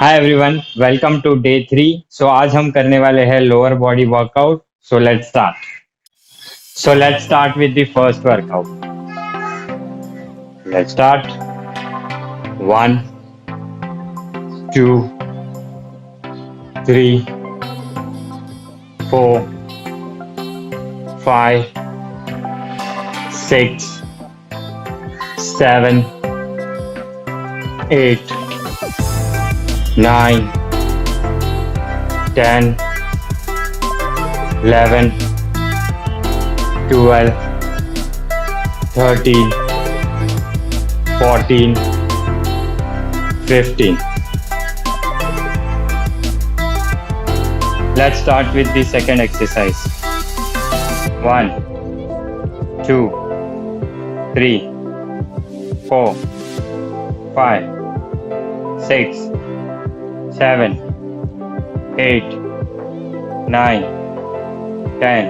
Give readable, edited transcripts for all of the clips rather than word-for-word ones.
Hi everyone, welcome to day 3। So आज हम करने वाले हैं lower body workout. So let's start with the first workout. Let's start. 1, 2, 3, 4, 5, 6, 7, 8, 9, 10, 11, 12, 13, 14, 15. Let's start with the second exercise. 1, 2, 3, 4, 5, 6, 7, 8, 9, 10,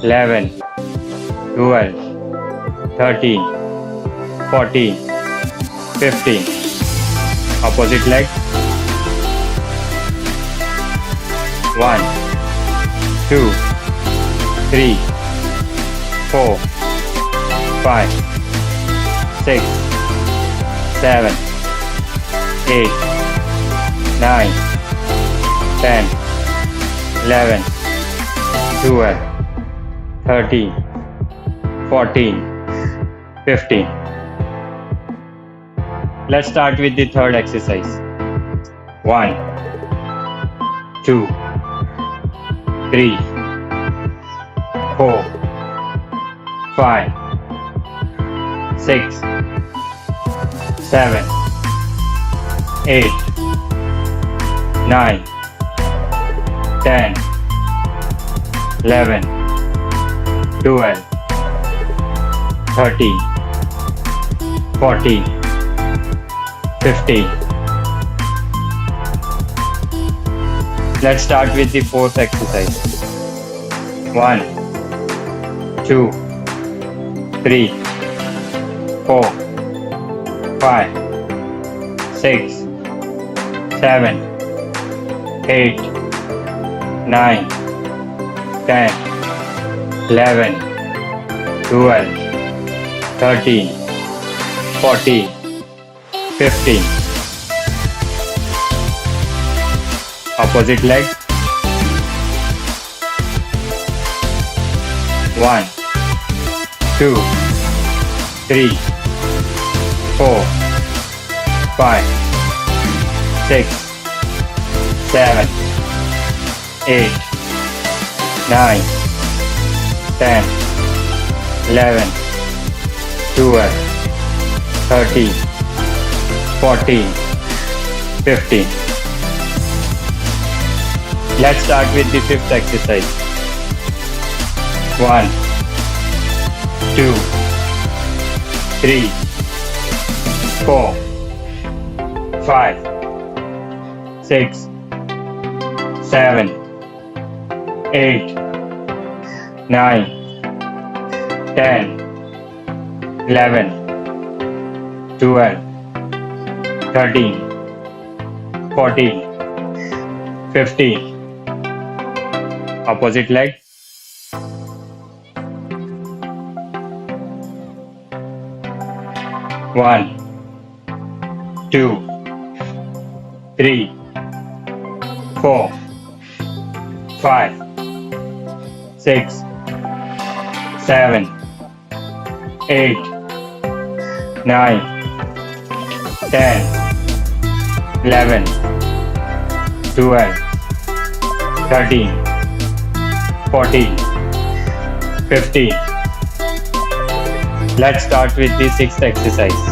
11, 12, 13, 14, 15. Opposite leg. 1, 2, 3, 4, 5, 6, 7, 8, 9, 10, 11, 12, 13, 14, 15. Let's start with the third exercise. 1, 2, 3, 4, 5, 6, 7, 8, 9, 10, 11, 12, 13, 14, 15. Let's start with the fourth exercise. 1, 2, 3, 4, 5, 6, 7, 8, 9, 10, 11, 12, 13, 14, 15. Opposite leg. 1, 2, 3, 4, 5, 6, 7, 8, 9, 10, 11, 12, 13, 14, 15. Let's start with the fifth exercise. 1, 2, 3, 4, 5, 6, 7, 8, 9, 10, 11, 12, 13, 14, 15. Opposite leg. 1, 2, 3, 4, 5, 6, 7, 8, 9, 10, 11, 12, 13, 14, 15. Let's start with the sixth exercise.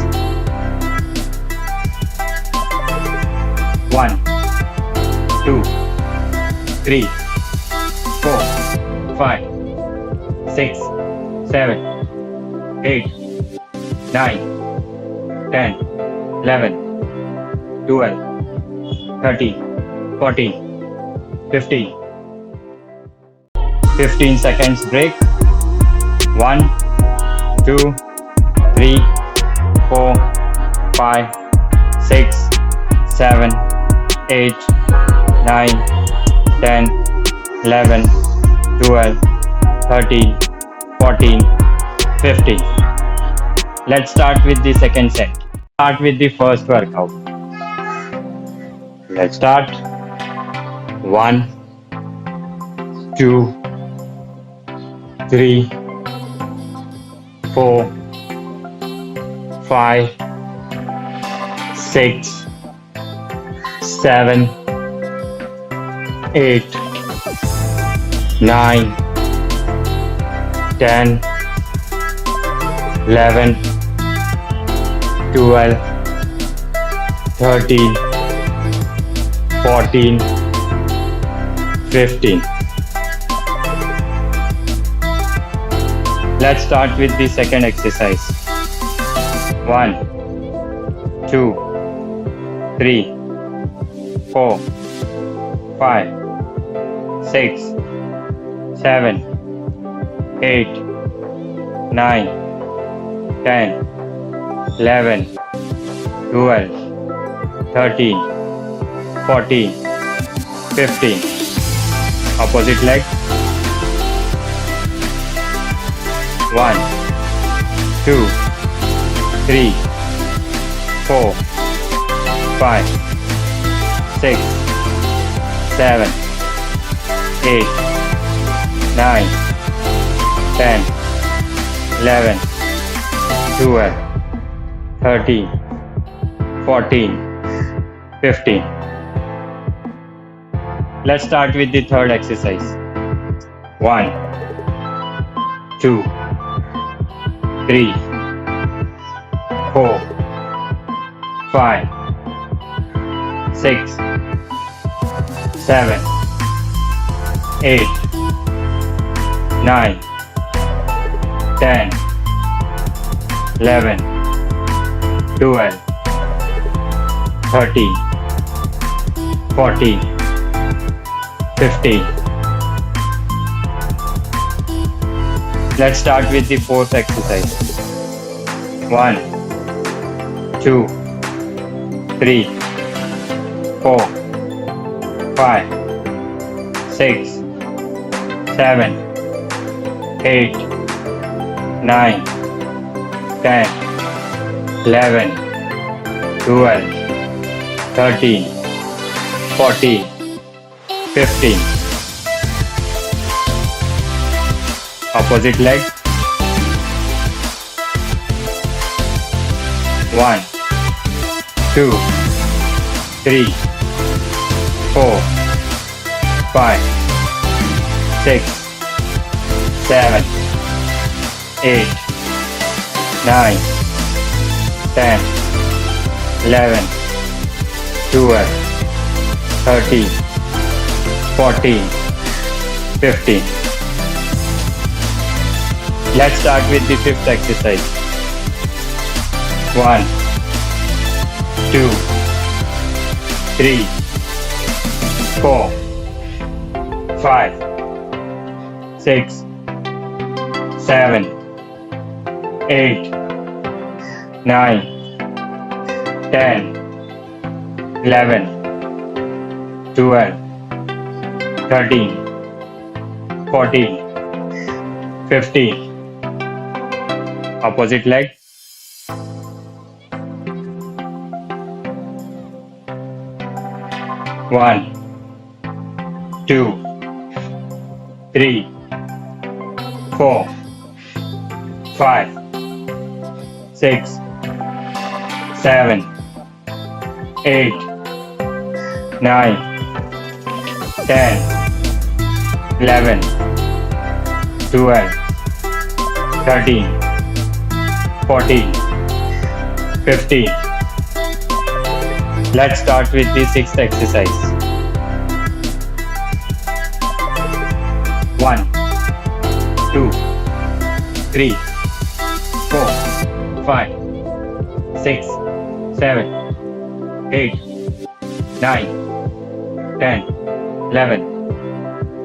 1, 2, 3, 4, 5, 6, 7, 8, 9, 10, 11, 12, 13, 14, 15. 15 seconds break. 1, 2, 3, 4, 5, 6, 7, 8, 9, 10, 11, 12, 13, 14, 15. Let's start with the second set. Start with the first workout. Let's start. 1, 2, 3, 4, 5, 6, 7, 8, 9, 10, 11, 12, 13, 14, 15. Let's start with the second exercise. 1, 2, 3, 4, 5, 6, 7, 8, 9, 10, 11, 12, 13, 14, 15. Opposite leg. 1, 2, 3, 4, 5, 6, 7, 8, 9, 10, 11, 12, 13, 14, 15. Let's start with the third exercise. 1, 2, 3, 4, 5, 6, 7, 8, 9, 10, 11, 12, 13, 14, 15. Let's start with the fourth exercise. 1, 2, 3, 4, 5, 6, 7, 8, 9, 10, 11, 12, 13, 14, 15. Opposite leg. 1, 2, 3, 4, 5, 6, 7, 8, 9, 10, 11, 12, 13, 14, 15. Let's start with the fifth exercise. 1, 2, 3, 4, 5, 6, 7, 8, 9, 10, 11, 12, 13, 14, 15. Opposite leg. 1, 2, 3, 4, 5, 6, 7, 8, 9, 10, 11, 12, 13, 14, 15. Let's start with the sixth exercise. 1, 2, 3, 4, 5, 6, 7, 8, 9, 10, 11,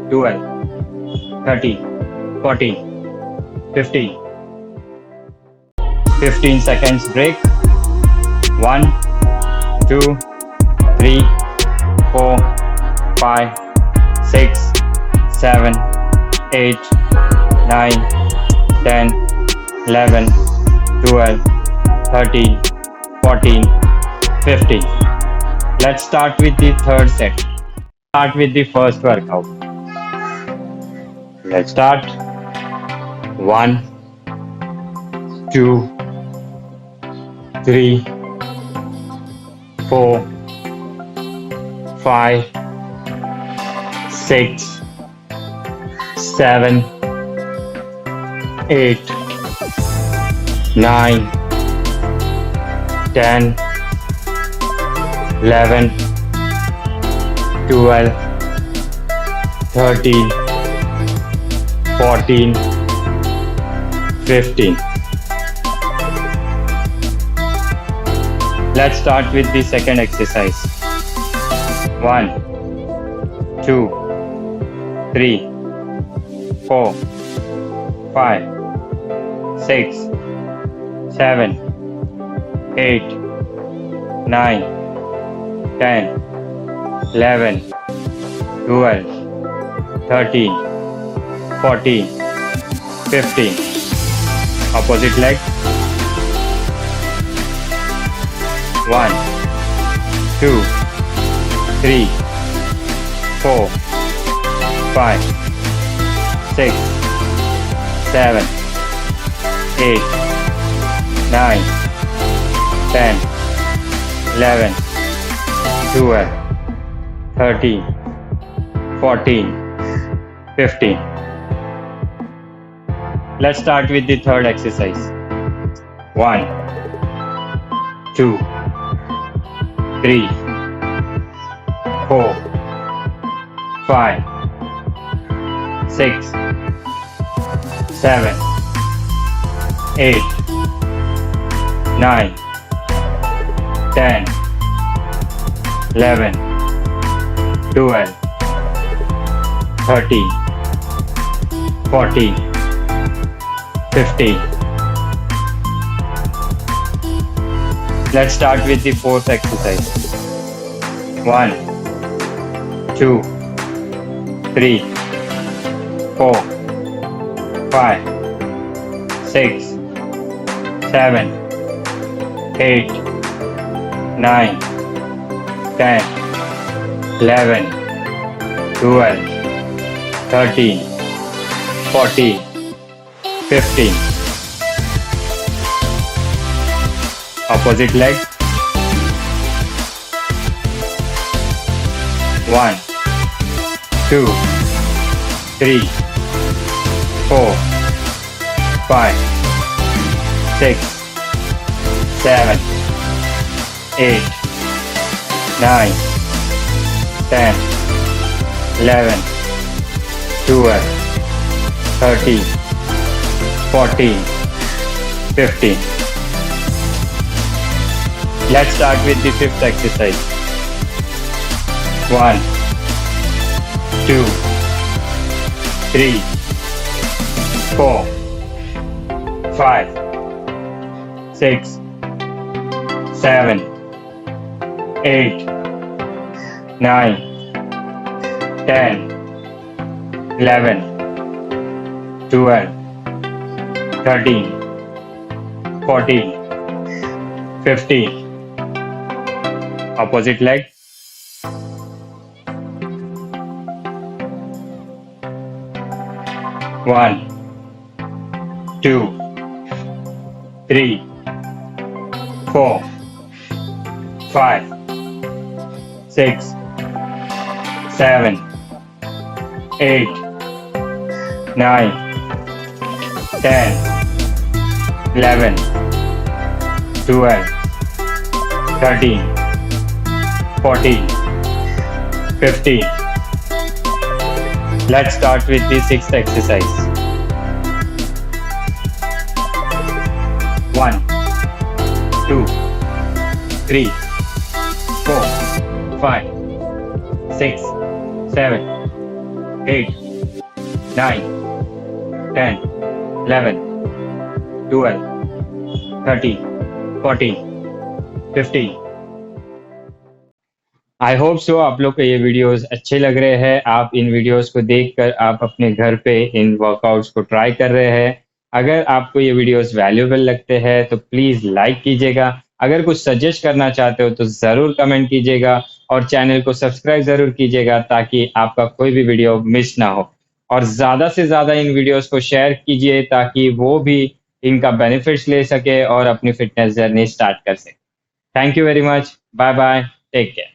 12, 13, 14, 15. 15 seconds break. 1, 2, 3, 4, 5, 6, 7, 8, 9, 10, 11, 12, 13, 14, 15. Let's start with the third set. Start with the first workout. Let's start. 1, 2, 3, 4, 5, 6, 7, 8, 9, 10, 11, 12, 13, 14, 15. Let's start with the second exercise. 1, 2, 3, 4, 5, 6, 7, 8, 9, 10, 11, 12, 13, 14, 15. Opposite leg. 1, 2, 3, 4, 5, 6, 7, 8, 9, 10, 11, 12, 13, 14, 15. Let's start with the third exercise. 1, 2, 3, 4, 5, 6, 7, 8, 9, 10, 11, 12, 13, 14, 15. Let's start with the fourth exercise. 1, 2, 3, 4, 5, 6, 7, 8, 9, 10, 11, 12, 13, 14, 15. Opposite leg. 1, 2, 3, 4, 5, 6, 7, 8, 9, 10, 11, 12, 13, 14, 15. Let's start with the fifth exercise. 1, 2, 3, 4, 5, 6, 7, 8, 9, 10, 11, 12, 13, 14, 15. Opposite leg. 1, 2, 3, 4, 5, 6, 7, 8, 9, 10, 11, 12, 13, 14, 15. Let's start with the sixth exercise. 1, 2, 3, 4, 5, 6, 7, 8, 9, 10, 11, 12, 13, 14, 15. I hope so आप लोग को ये videos अच्छे लग रहे हैं। आप इन videos को देखकर आप अपने घर पे इन वर्कआउट्स को ट्राई कर रहे हैं। अगर आपको ये वीडियोस वैल्यूएबल लगते हैं तो प्लीज़ लाइक कीजिएगा। अगर कुछ सजेस्ट करना चाहते हो तो ज़रूर कमेंट कीजिएगा और चैनल को सब्सक्राइब ज़रूर कीजिएगा ताकि आपका कोई भी वीडियो मिस ना हो। और ज़्यादा से ज़्यादा इन वीडियोस को शेयर कीजिए ताकि वो भी इनका बेनिफिट्स ले सके और अपनी फिटनेस जर्नी स्टार्ट कर सके। Thank you very much. Bye bye. Take care.